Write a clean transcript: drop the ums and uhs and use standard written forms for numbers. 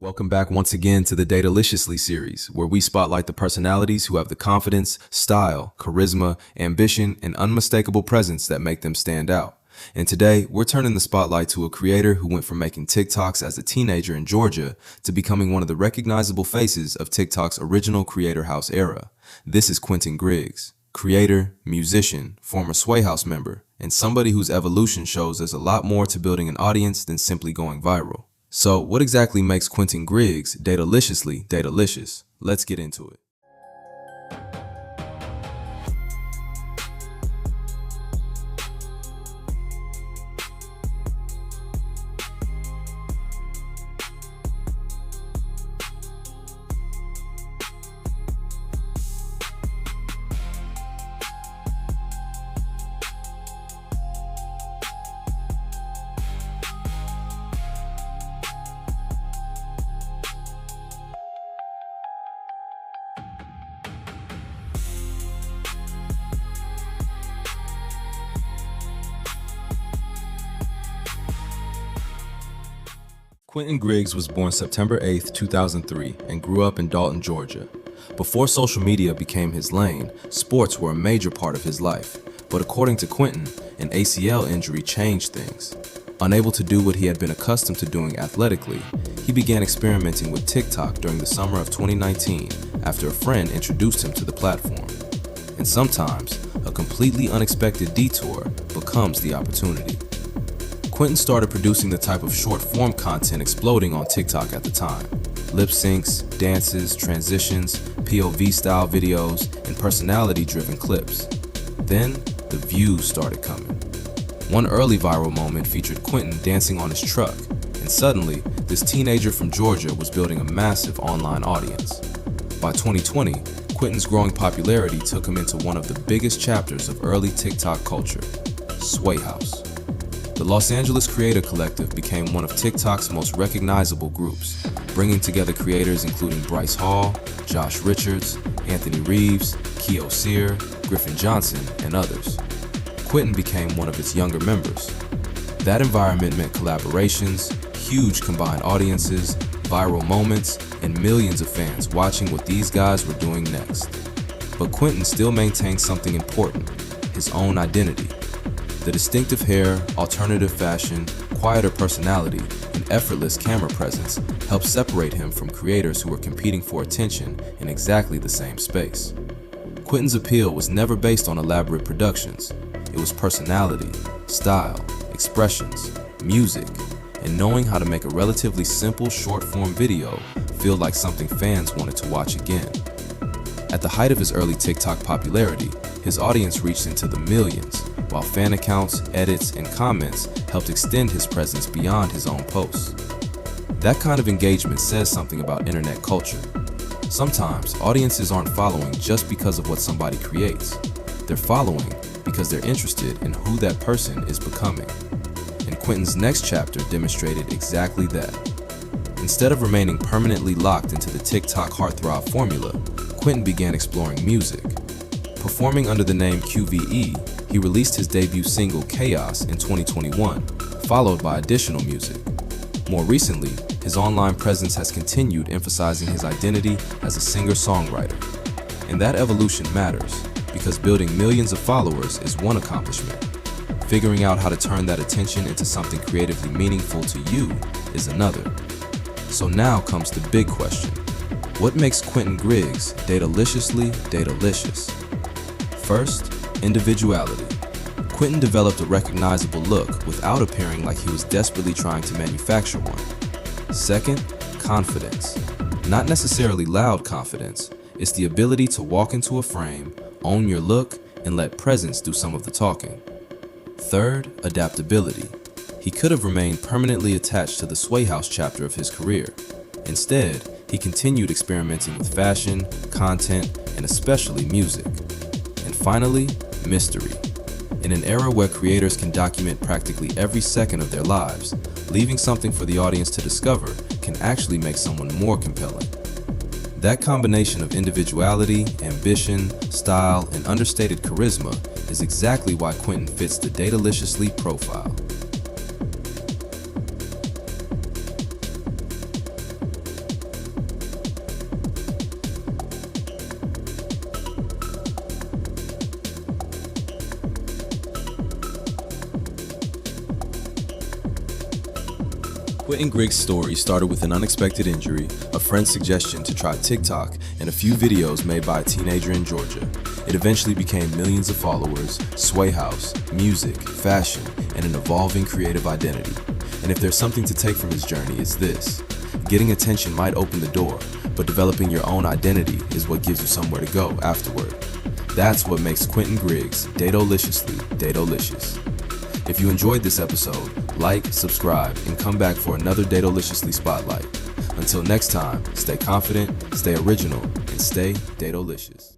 Welcome back once again to the Dateoliciously series, where we spotlight the personalities who have the confidence, style, charisma, ambition, and unmistakable presence that make them stand out. And today, we're turning the spotlight to a creator who went from making TikToks as a teenager in Georgia to becoming one of the recognizable faces of TikTok's original Creator House era. This is Quinton Griggs, creator, musician, former Sway House member, and somebody whose evolution shows there's a lot more to building an audience than simply going viral. So, what exactly makes Quinton Griggs Dateoliciously Dateolicious? Let's get into it. Quinton Griggs was born September 8, 2003, and grew up in Dalton, Georgia. Before social media became his lane, sports were a major part of his life. But according to Quinton, an ACL injury changed things. Unable to do what he had been accustomed to doing athletically, he began experimenting with TikTok during the summer of 2019 after a friend introduced him to the platform. And sometimes, a completely unexpected detour becomes the opportunity. Quinton started producing the type of short-form content exploding on TikTok at the time. Lip syncs, dances, transitions, POV-style videos, and personality-driven clips. Then, the views started coming. One early viral moment featured Quinton dancing on his truck, and suddenly, this teenager from Georgia was building a massive online audience. By 2020, Quinton's growing popularity took him into one of the biggest chapters of early TikTok culture, Sway House. The Los Angeles Creator Collective became one of TikTok's most recognizable groups, bringing together creators including Bryce Hall, Josh Richards, Anthony Reeves, Keo Sear, Griffin Johnson, and others. Quinton became one of its younger members. That environment meant collaborations, huge combined audiences, viral moments, and millions of fans watching what these guys were doing next. But Quinton still maintained something important, his own identity. The distinctive hair, alternative fashion, quieter personality, and effortless camera presence helped separate him from creators who were competing for attention in exactly the same space. Quinton's appeal was never based on elaborate productions. It was personality, style, expressions, music, and knowing how to make a relatively simple short-form video feel like something fans wanted to watch again. At the height of his early TikTok popularity, his audience reached into the millions, while fan accounts, edits, and comments helped extend his presence beyond his own posts. That kind of engagement says something about internet culture. Sometimes, audiences aren't following just because of what somebody creates. They're following because they're interested in who that person is becoming. And Quinton's next chapter demonstrated exactly that. Instead of remaining permanently locked into the TikTok heartthrob formula, Quinton began exploring music. Performing under the name QVE, he released his debut single Chaos in 2021, followed by additional music. More recently, his online presence has continued emphasizing his identity as a singer-songwriter. And that evolution matters, because building millions of followers is one accomplishment. Figuring out how to turn that attention into something creatively meaningful to you is another. So now comes the big question. What makes Quinton Griggs Dateoliciously Dateolicious? First, individuality. Quinton developed a recognizable look without appearing like he was desperately trying to manufacture one. Second, confidence. Not necessarily loud confidence, it's the ability to walk into a frame, own your look, and let presence do some of the talking. Third, adaptability. He could have remained permanently attached to the Sway House chapter of his career. Instead, he continued experimenting with fashion, content, and especially music. And finally, mystery. In an era where creators can document practically every second of their lives, leaving something for the audience to discover can actually make someone more compelling. That combination of individuality, ambition, style, and understated charisma is exactly why Quinton fits the Dateoliciously profile. Quinton Griggs' story started with an unexpected injury, a friend's suggestion to try TikTok, and a few videos made by a teenager in Georgia. It eventually became millions of followers, sway house, music, fashion, and an evolving creative identity. And if there's something to take from his journey, it's this. Getting attention might open the door, but developing your own identity is what gives you somewhere to go afterward. That's what makes Quinton Griggs Dateoliciously Dateolicious. If you enjoyed this episode, like, subscribe, and come back for another Dateoliciously Spotlight. Until next time, stay confident, stay original, and stay Dateolicious.